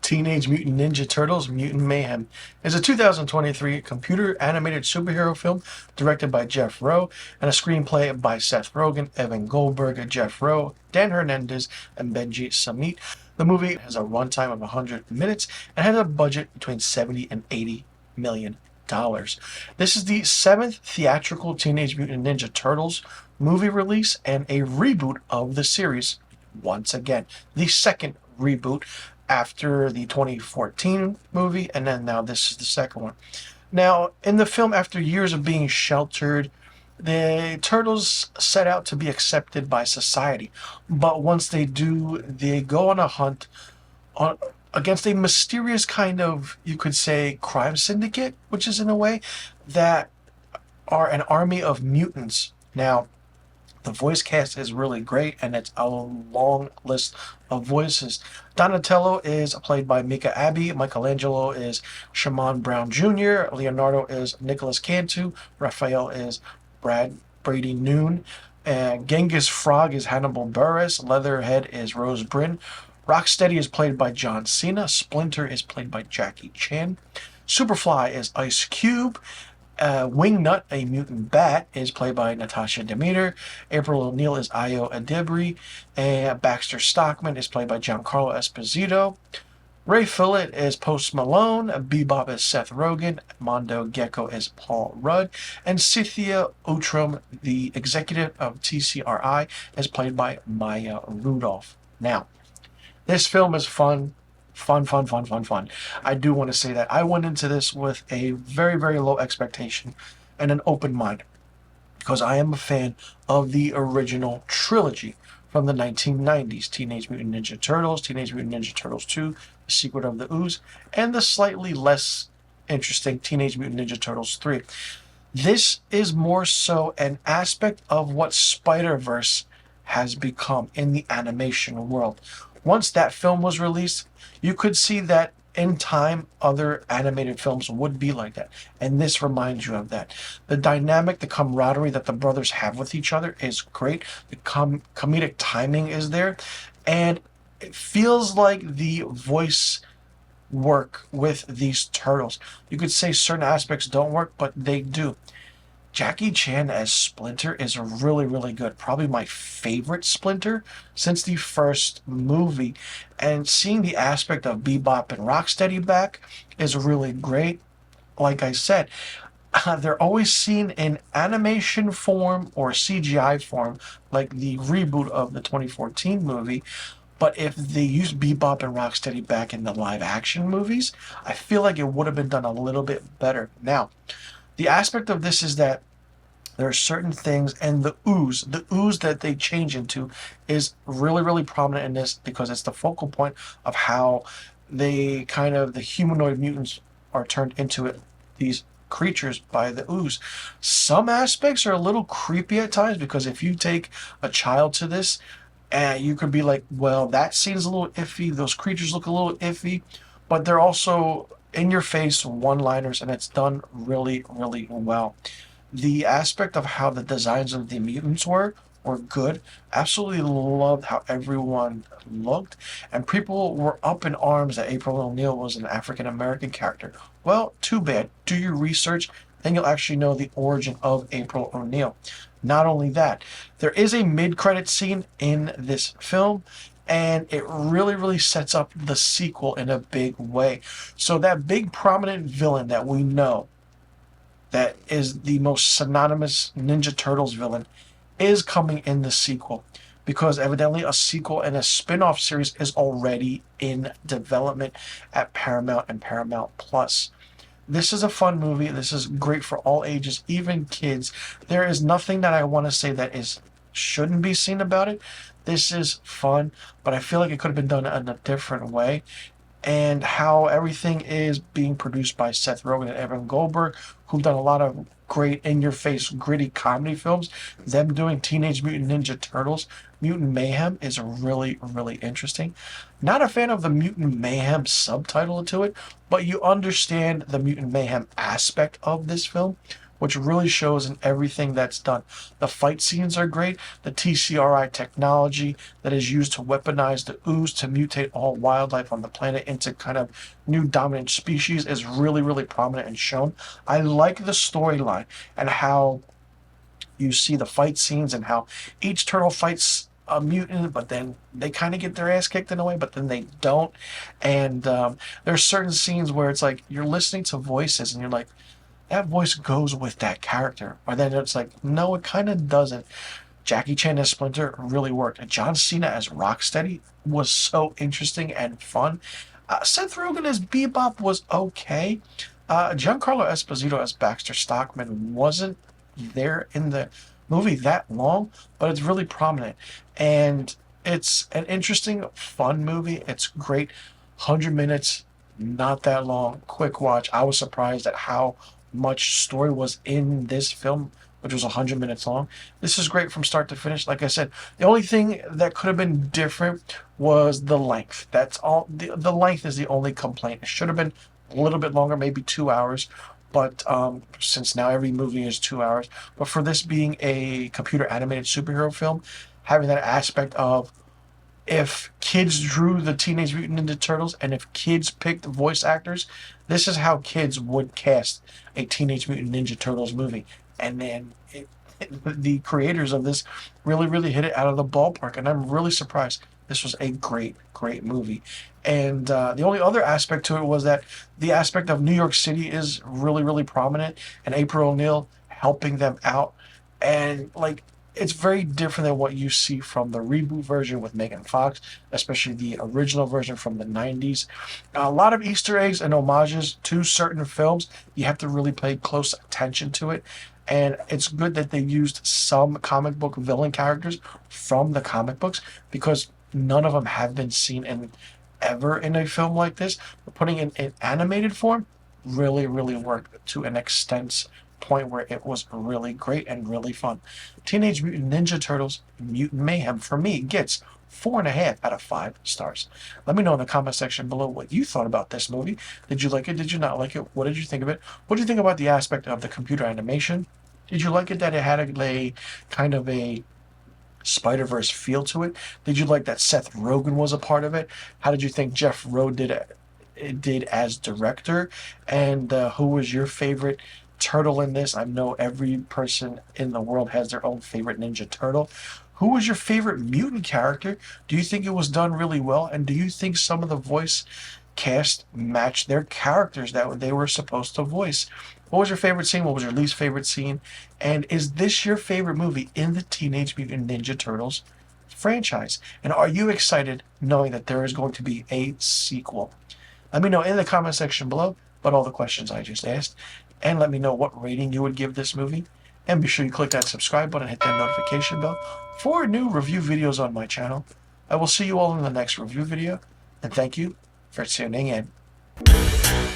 Teenage Mutant Ninja Turtles Mutant Mayhem is a 2023 computer animated superhero film directed by Jeff Rowe and a screenplay by Seth Rogen, Evan Goldberg, Jeff Rowe, Dan Hernandez, and Benji Samit. The movie has a runtime of 100 minutes and has a budget between 70 and 80 million dollars. This is the seventh theatrical Teenage Mutant Ninja Turtles movie release and a reboot of the series. Once again, the second reboot after the 2014 movie, and then now this is the second one. Now, in the film, after years of being sheltered, the turtles set out to be accepted by society. But once they do, they go on a hunt against a mysterious kind of, you could say, crime syndicate, which is in a way, that are an army of mutants. Now, the voice cast is really great, and it's a long list of voices. Donatello is played by Mika Abbey. Michelangelo is Shaman Brown Jr. Leonardo is Nicholas Cantu. Raphael is Brady Noon. Genghis Frog is Hannibal Buress. Leatherhead is Rose Bryn. Rocksteady is played by John Cena. Splinter is played by Jackie Chan. Superfly is Ice Cube. Wingnut, a mutant bat, is played by Natasha Demeter. April O'Neil is Ayo Adibri. And Baxter Stockman is played by Giancarlo Esposito. Ray Fillet is Post Malone. Bebop is Seth Rogen. Mondo Gecko is Paul Rudd. And Cynthia Outram, the executive of TCRI, is played by Maya Rudolph. Now, this film is fun. Fun. I do want to say that I went into this with a very, very low expectation and an open mind because I am a fan of the original trilogy from the 1990s. Teenage Mutant Ninja Turtles, Teenage Mutant Ninja Turtles 2, The Secret of the Ooze, and the slightly less interesting Teenage Mutant Ninja Turtles 3. This is more so an aspect of what Spider-Verse has become in the animation world. Once that film was released, you could see that in time other animated films would be like that. And this reminds you of that. The dynamic, the camaraderie that the brothers have with each other is great. The comedic timing is there. And it feels like the voice work with these turtles. You could say certain aspects don't work, but they do. Jackie Chan as Splinter is really, really good. Probably my favorite Splinter since the first movie. And seeing the aspect of Bebop and Rocksteady back is really great. Like I said, they're always seen in animation form or CGI form, like the reboot of the 2014 movie. But if they used Bebop and Rocksteady back in the live action movies, I feel like it would have been done a little bit better. Now, the aspect of this is that there are certain things, and the ooze that they change into is really, really prominent in this because it's the focal point of how the humanoid mutants are turned into these creatures by the ooze. Some aspects are a little creepy at times because if you take a child to this, you could be like, well, that scene's a little iffy, those creatures look a little iffy, but they're also in your face one-liners, and it's done really, really well. The aspect of how the designs of the mutants were good. Absolutely loved how everyone looked, and people were up in arms that April O'Neil was an African American character. Well, too bad. Do your research, then you'll actually know the origin of April O'Neil. Not only that, there is a mid-credit scene in this film, and it really, really sets up the sequel in a big way. So that big prominent villain that we know that is the most synonymous Ninja Turtles villain is coming in the sequel because evidently a sequel and a spin-off series is already in development at Paramount and Paramount Plus. This is a fun movie. This is great for all ages, even kids. There is nothing that I want to say that shouldn't be seen about it. This is fun, but I feel like it could have been done in a different way. And how everything is being produced by Seth Rogen and Evan Goldberg, who've done a lot of great in-your-face, gritty comedy films. Them doing Teenage Mutant Ninja Turtles, Mutant Mayhem is really, really interesting. Not a fan of the Mutant Mayhem subtitle to it, but you understand the Mutant Mayhem aspect of this film, which really shows in everything that's done. The fight scenes are great. The TCRI technology that is used to weaponize the ooze to mutate all wildlife on the planet into kind of new dominant species is really, really prominent and shown. I like the storyline and how you see the fight scenes and how each turtle fights a mutant, but then they kind of get their ass kicked in a way, but then they don't. And there's certain scenes where it's like you're listening to voices and you're like, that voice goes with that character. Or then it's like, no, it kind of doesn't. Jackie Chan as Splinter really worked. And John Cena as Rocksteady was so interesting and fun. Seth Rogen as Bebop was okay. Giancarlo Esposito as Baxter Stockman wasn't there in the movie that long, but it's really prominent. And it's an interesting, fun movie. It's great. 100 minutes, not that long, quick watch. I was surprised at how much story was in this film, which was 100 minutes long. This is great from start to finish. Like I said, the only thing that could have been different was the length. That's all. The length is the only complaint. It should have been a little bit longer, maybe 2 hours. But since now every movie is 2 hours. But for this being a computer animated superhero film, having that aspect of if kids drew the Teenage Mutant Ninja Turtles and if kids picked voice actors, this is how kids would cast a Teenage Mutant Ninja Turtles movie. And then the creators of this really, really hit it out of the ballpark. And I'm really surprised. This was a great, great movie. And the only other aspect to it was that the aspect of New York City is really, really prominent. And April O'Neil helping them out. And like, it's very different than what you see from the reboot version with Megan Fox, especially the original version from the 90s. A lot of Easter eggs and homages to certain films. You have to really pay close attention to it. And it's good that they used some comic book villain characters from the comic books because none of them have been seen ever in a film like this. But putting it in animated form really, really worked to an extent point where it was really great and really fun. Teenage Mutant Ninja Turtles Mutant Mayhem for me gets 4.5 out of 5 stars. Let me know in the comment section below what you thought about this movie. Did you like it? Did you not like it? What did you think of it? What did you think about the aspect of the computer animation? Did you like it that it had a kind of a Spider-Verse feel to it? Did you like that Seth Rogen was a part of it? How did you think Jeff Rowe did as director? And who was your favorite turtle in this? I know every person in the world has their own favorite Ninja Turtle. Who was your favorite mutant character? Do you think it was done really well? And do you think some of the voice cast matched their characters that they were supposed to voice? What was your favorite scene? What was your least favorite scene? And is this your favorite movie in the Teenage Mutant Ninja Turtles franchise? And are you excited knowing that there is going to be a sequel? Let me know in the comment section below about all the questions I just asked. And let me know what rating you would give this movie. And be sure you click that subscribe button and hit that notification bell for new review videos on my channel. I will see you all in the next review video. And thank you for tuning in.